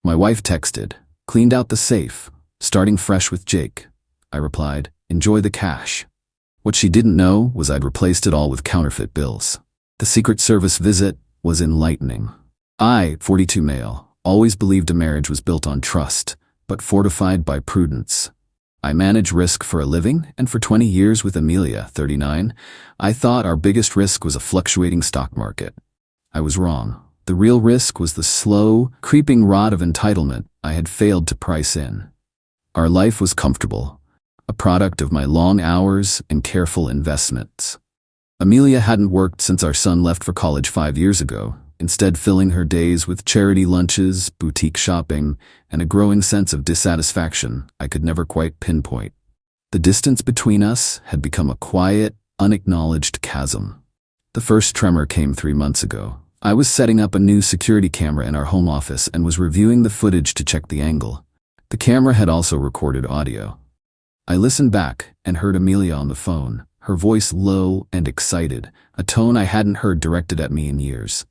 My wife texted, "Cleaned out the safe. Starting fresh with Jake." I replied, "Enjoy the cash." What she didn't know was I'd replaced it all with counterfeit bills. The Secret Service visit was enlightening. I, 42 male, always believed a marriage was built on trust, but fortified by prudence. I manage risk for a living, and for 20 years with Amelia, 39, I thought our biggest risk was a fluctuating stock market. I was wrong. The real risk was the slow, creeping rot of entitlement I had failed to price in. Our life was comfortable, a product of my long hours and careful investments. Amelia hadn't worked since our son left for college 5 years ago, instead filling her days with charity lunches, boutique shopping, and a growing sense of dissatisfaction I could never quite pinpoint. The distance between us had become a quiet, unacknowledged chasm. The first tremor came 3 months ago. I was setting up a new security camera in our home office and was reviewing the footage to check the angle. The camera had also recorded audio. I listened back and heard Amelia on the phone, her voice low and excited, a tone I hadn't heard directed at me in years.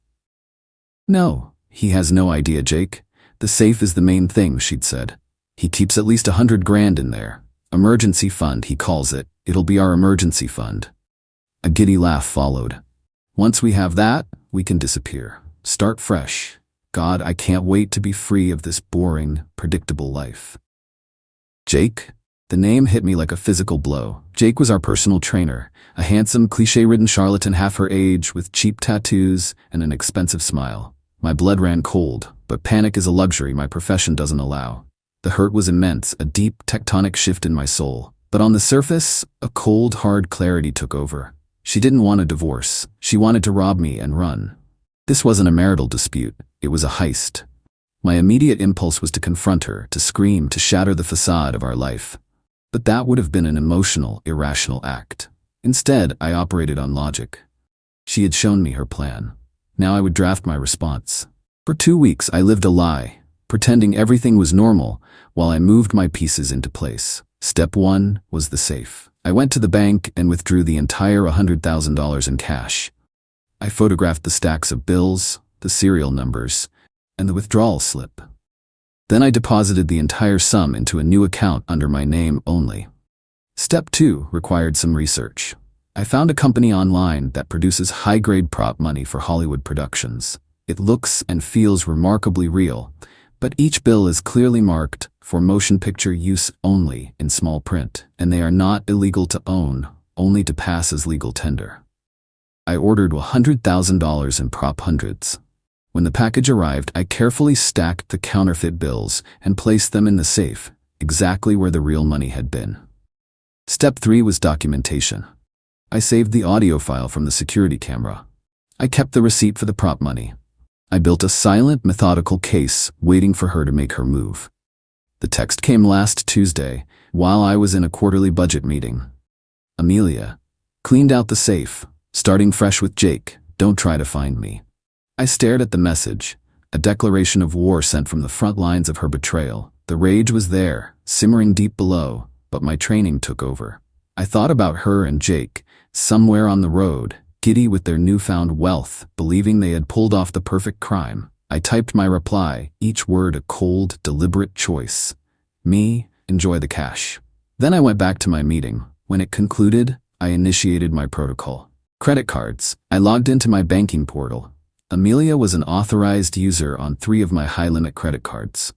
"No, he has no idea, Jake. The safe is the main thing," she'd said. "He keeps at least 100 grand in there. Emergency fund, he calls it. It'll be our emergency fund." A giddy laugh followed. "Once we have that, we can disappear. Start fresh. God, I can't wait to be free of this boring, predictable life." Jake? The name hit me like a physical blow. Jake was our personal trainer, a handsome, cliché-ridden charlatan half her age with cheap tattoos and an expensive smile. My blood ran cold, but panic is a luxury my profession doesn't allow. The hurt was immense, a deep, tectonic shift in my soul. But on the surface, a cold, hard clarity took over. She didn't want a divorce. She wanted to rob me and run. This wasn't a marital dispute. It was a heist. My immediate impulse was to confront her, to scream, to shatter the facade of our life. But that would have been an emotional, irrational act. Instead, I operated on logic. She had shown me her plan. Now I would draft my response. For 2 weeks, I lived a lie, pretending everything was normal while I moved my pieces into place. Step 1 was the safe. I went to the bank and withdrew the entire $100,000 in cash. I photographed the stacks of bills, the serial numbers, and the withdrawal slip. Then I deposited the entire sum into a new account under my name only. Step 2 required some research. I found a company online that produces high-grade prop money for Hollywood productions. It looks and feels remarkably real, but each bill is clearly marked for motion picture use only in small print, and they are not illegal to own, only to pass as legal tender. I ordered $100,000 in prop hundreds. When the package arrived, I carefully stacked the counterfeit bills and placed them in the safe, exactly where the real money had been. Step 3 was documentation. I saved the audio file from the security camera. I kept the receipt for the prop money. I built a silent, methodical case, waiting for her to make her move. The text came last Tuesday, while I was in a quarterly budget meeting. "Amelia, cleaned out the safe. Starting fresh with Jake. Don't try to find me." I stared at the message, a declaration of war sent from the front lines of her betrayal. The rage was there, simmering deep below, but my training took over. I thought about her and Jake, somewhere on the road, giddy with their newfound wealth, believing they had pulled off the perfect crime. I typed my reply, each word a cold, deliberate choice. Me, enjoy the cash. Then I went back to my meeting. When it concluded, I initiated my protocol. Credit cards. I logged into my banking portal. Amelia was an authorized user on 3 of my high-limit credit cards.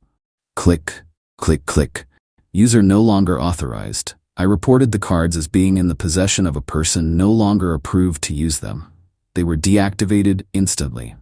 Click, click, click. User no longer authorized. I reported the cards as being in the possession of a person no longer approved to use them. They were deactivated instantly.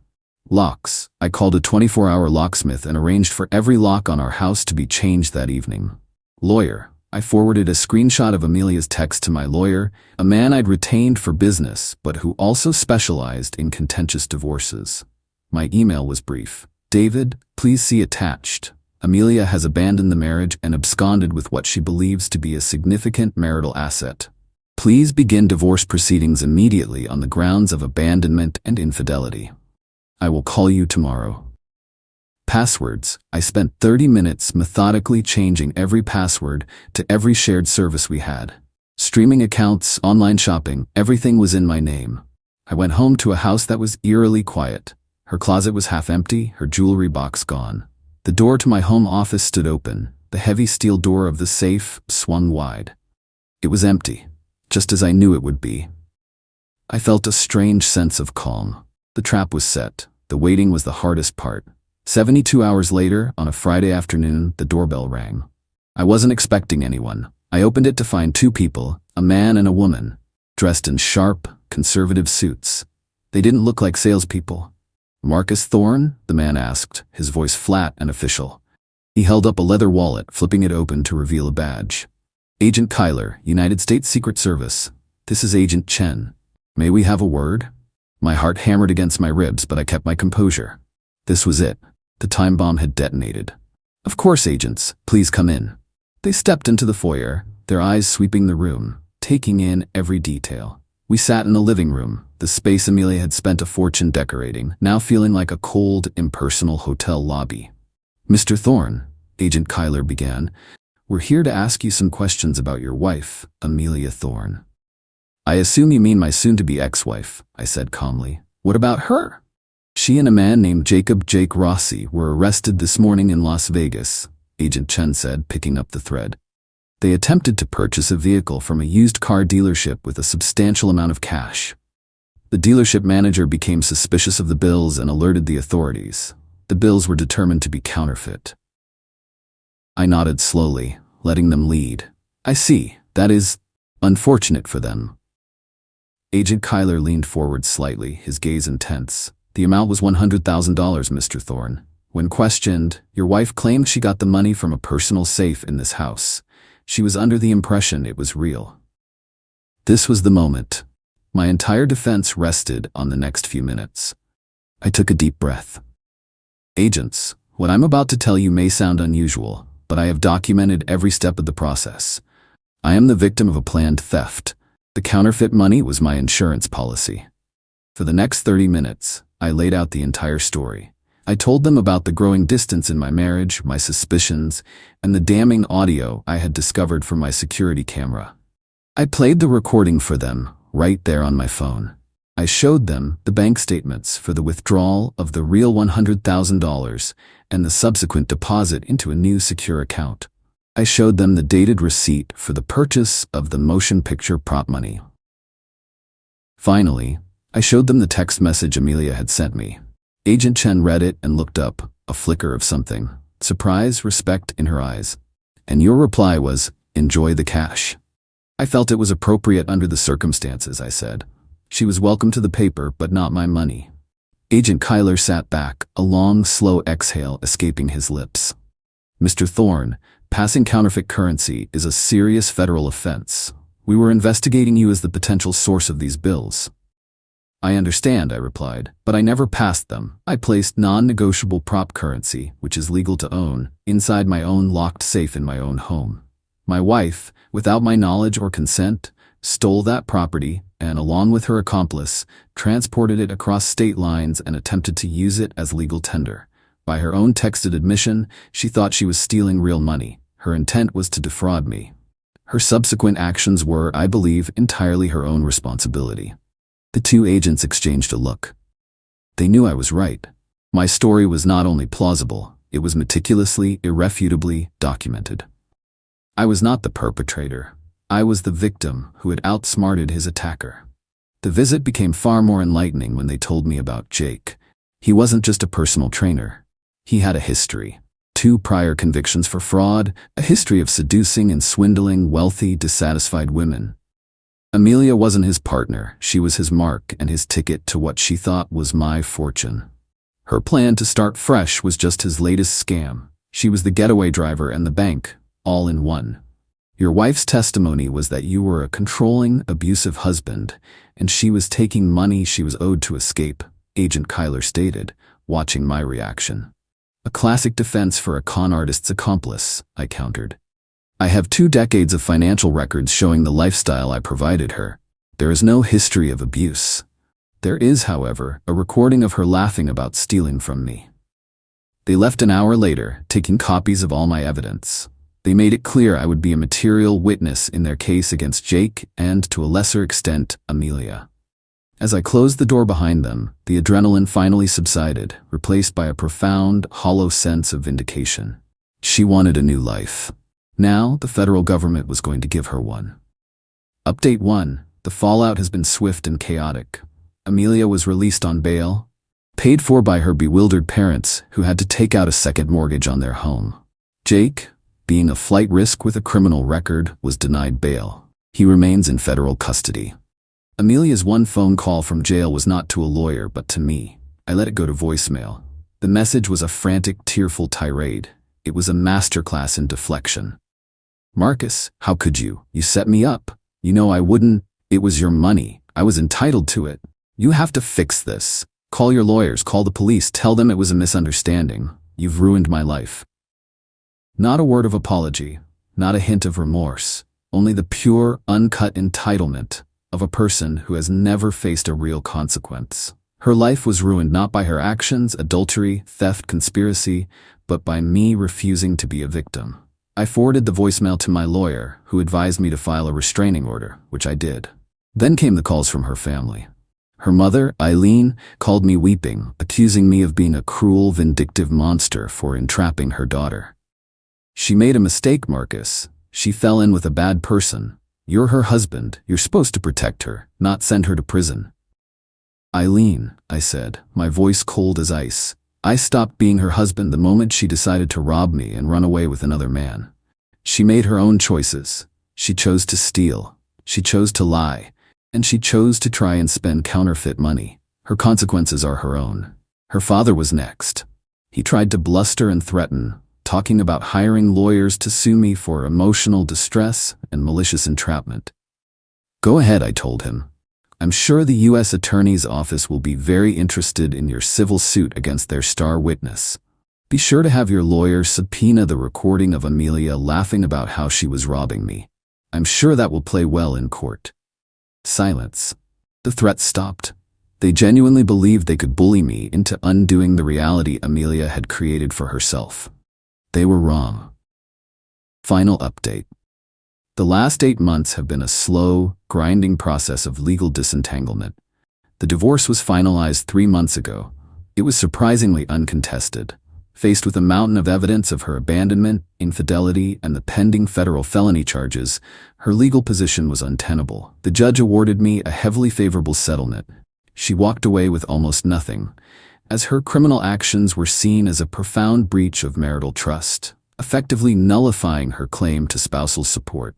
Locks. I called a 24-hour locksmith and arranged for every lock on our house to be changed that evening. Lawyer. I forwarded a screenshot of Amelia's text to my lawyer, a man I'd retained for business, but who also specialized in contentious divorces. My email was brief. "David, please see attached. Amelia has abandoned the marriage and absconded with what she believes to be a significant marital asset. Please begin divorce proceedings immediately on the grounds of abandonment and infidelity. I will call you tomorrow." Passwords. I spent 30 minutes methodically changing every password to every shared service we had. Streaming accounts, online shopping, everything was in my name. I went home to a house that was eerily quiet. Her closet was half empty, her jewelry box gone. The door to my home office stood open. The heavy steel door of the safe swung wide. It was empty, just as I knew it would be. I felt a strange sense of calm. The trap was set. The waiting was the hardest part. 72 hours later, on a Friday afternoon, the doorbell rang. I wasn't expecting anyone. I opened it to find two people, a man and a woman, dressed in sharp, conservative suits. They didn't look like salespeople. "Marcus Thorne?" the man asked, his voice flat and official. He held up a leather wallet, flipping it open to reveal a badge. "Agent Kyler, United States Secret Service. This is Agent Chen. May we have a word?" My heart hammered against my ribs, but I kept my composure. This was it. The time bomb had detonated. "Of course, agents. Please come in." They stepped into the foyer, their eyes sweeping the room, taking in every detail. We sat in the living room, the space Amelia had spent a fortune decorating, now feeling like a cold, impersonal hotel lobby. "Mr. Thorne," Agent Kyler began, "we're here to ask you some questions about your wife, Amelia Thorne." "I assume you mean my soon-to-be ex-wife," I said calmly. "What about her?" "She and a man named Jake Rossi were arrested this morning in Las Vegas," Agent Chen said, picking up the thread. "They attempted to purchase a vehicle from a used car dealership with a substantial amount of cash. The dealership manager became suspicious of the bills and alerted the authorities. The bills were determined to be counterfeit." I nodded slowly, letting them lead. "I see. That is unfortunate for them." Agent Kyler leaned forward slightly, his gaze intense. "The amount was $100,000, Mr. Thorne. When questioned, your wife claimed she got the money from a personal safe in this house. She was under the impression it was real." This was the moment. My entire defense rested on the next few minutes. I took a deep breath. "Agents, what I'm about to tell you may sound unusual, but I have documented every step of the process. I am the victim of a planned theft. The counterfeit money was my insurance policy." For the next 30 minutes, I laid out the entire story. I told them about the growing distance in my marriage, my suspicions, and the damning audio I had discovered from my security camera. I played the recording for them, right there on my phone. I showed them the bank statements for the withdrawal of the real $100,000 and the subsequent deposit into a new secure account. I showed them the dated receipt for the purchase of the motion picture prop money. Finally, I showed them the text message Amelia had sent me. Agent Chen read it and looked up, a flicker of something, surprise, respect in her eyes. "And your reply was, 'Enjoy the cash.'" I felt it was appropriate under the circumstances, I said. She was welcome to the paper, but not my money. Agent Kyler sat back, a long, slow exhale escaping his lips. "Mr. Thorne, passing counterfeit currency is a serious federal offense. We were investigating you as the potential source of these bills." "I understand," I replied, "but I never passed them. I placed non-negotiable prop currency, which is legal to own, inside my own locked safe in my own home. My wife, without my knowledge or consent, stole that property and, along with her accomplice, transported it across state lines and attempted to use it as legal tender. By her own texted admission, she thought she was stealing real money. Her intent was to defraud me. Her subsequent actions were, I believe, entirely her own responsibility." The two agents exchanged a look. They knew I was right. My story was not only plausible, it was meticulously, irrefutably documented. I was not the perpetrator. I was the victim who had outsmarted his attacker. The visit became far more enlightening when they told me about Jake. He wasn't just a personal trainer. He had a history. 2 prior convictions for fraud, a history of seducing and swindling wealthy, dissatisfied women. Amelia wasn't his partner, she was his mark and his ticket to what she thought was my fortune. Her plan to start fresh was just his latest scam. She was the getaway driver and the bank, all in one. "Your wife's testimony was that you were a controlling, abusive husband, and she was taking money she was owed to escape," Agent Kyler stated, watching my reaction. "A classic defense for a con artist's accomplice," I countered. "I have 2 decades of financial records showing the lifestyle I provided her. There is no history of abuse. There is, however, a recording of her laughing about stealing from me." They left an hour later, taking copies of all my evidence. They made it clear I would be a material witness in their case against Jake and, to a lesser extent, Amelia. As I closed the door behind them, the adrenaline finally subsided, replaced by a profound, hollow sense of vindication. She wanted a new life. Now, the federal government was going to give her one. Update 1. The fallout has been swift and chaotic. Amelia was released on bail, paid for by her bewildered parents, who had to take out a second mortgage on their home. Jake, being a flight risk with a criminal record, was denied bail. He remains in federal custody. Amelia's one phone call from jail was not to a lawyer, but to me. I let it go to voicemail. The message was a frantic, tearful tirade. It was a masterclass in deflection. "Marcus, how could you? You set me up. You know I wouldn't. It was your money. I was entitled to it. You have to fix this. Call your lawyers, call the police, tell them it was a misunderstanding. You've ruined my life." Not a word of apology, not a hint of remorse, only the pure, uncut entitlement of a person who has never faced a real consequence. Her life was ruined not by her actions, adultery, theft, conspiracy, but by me refusing to be a victim. I forwarded the voicemail to my lawyer, who advised me to file a restraining order, which I did. Then came the calls from her family. Her mother, Eileen, called me weeping, accusing me of being a cruel, vindictive monster for entrapping her daughter. "She made a mistake, Marcus. She fell in with a bad person. You're her husband. You're supposed to protect her, not send her to prison." "Eileen," I said, my voice cold as ice, "I stopped being her husband the moment she decided to rob me and run away with another man. She made her own choices. She chose to steal. She chose to lie. And she chose to try and spend counterfeit money. Her consequences are her own." Her father was next. He tried to bluster and threaten, talking about hiring lawyers to sue me for emotional distress and malicious entrapment. "Go ahead," I told him. "I'm sure the U.S. Attorney's Office will be very interested in your civil suit against their star witness. Be sure to have your lawyer subpoena the recording of Amelia laughing about how she was robbing me. I'm sure that will play well in court." Silence. The threats stopped. They genuinely believed they could bully me into undoing the reality Amelia had created for herself. They were wrong. Final update. The last 8 months have been a slow, grinding process of legal disentanglement. The divorce was finalized 3 months ago. It was surprisingly uncontested. Faced with a mountain of evidence of her abandonment, infidelity, and the pending federal felony charges, her legal position was untenable. The judge awarded me a heavily favorable settlement. She walked away with almost nothing, as her criminal actions were seen as a profound breach of marital trust, effectively nullifying her claim to spousal support.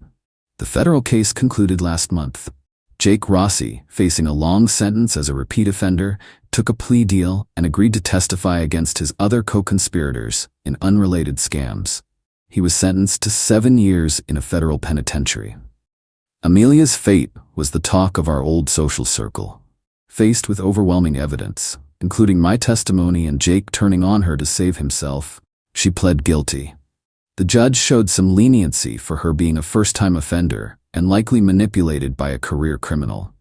The federal case concluded last month. Jake Rossi, facing a long sentence as a repeat offender, took a plea deal and agreed to testify against his other co-conspirators in unrelated scams. He was sentenced to 7 years in a federal penitentiary. Amelia's fate was the talk of our old social circle. Faced with overwhelming evidence, including my testimony and Jake turning on her to save himself, she pled guilty. The judge showed some leniency for her being a first-time offender and likely manipulated by a career criminal.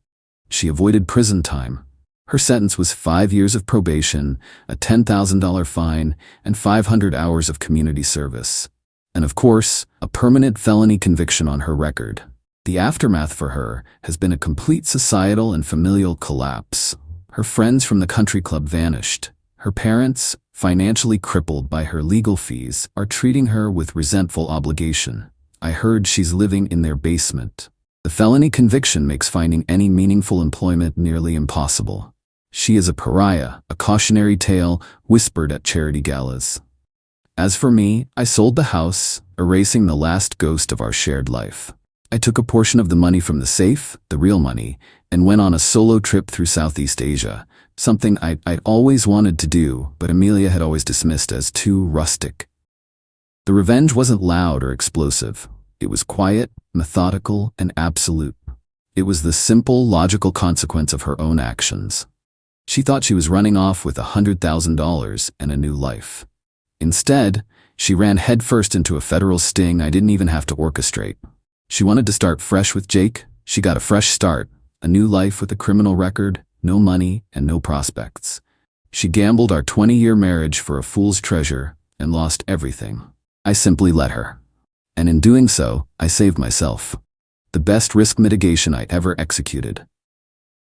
She avoided prison time. Her sentence was 5 years of probation, a $10,000 fine, and 500 hours of community service. And of course, a permanent felony conviction on her record. The aftermath for her has been a complete societal and familial collapse. Her friends from the country club vanished. Her parents, financially crippled by her legal fees, are treating her with resentful obligation. I heard she's living in their basement. The felony conviction makes finding any meaningful employment nearly impossible. She is a pariah, a cautionary tale whispered at charity galas. As for me, I sold the house, erasing the last ghost of our shared life. I took a portion of the money from the safe, the real money, and went on a solo trip through Southeast Asia, something I'd always wanted to do, but Amelia had always dismissed as too rustic. The revenge wasn't loud or explosive. It was quiet, methodical, and absolute. It was the simple, logical consequence of her own actions. She thought she was running off with $100,000 and a new life. Instead, she ran headfirst into a federal sting I didn't even have to orchestrate. She wanted to start fresh with Jake. She got a fresh start, a new life with a criminal record, no money, and no prospects. She gambled our 20-year marriage for a fool's treasure and lost everything. I simply let her. And in doing so, I saved myself. The best risk mitigation I ever executed.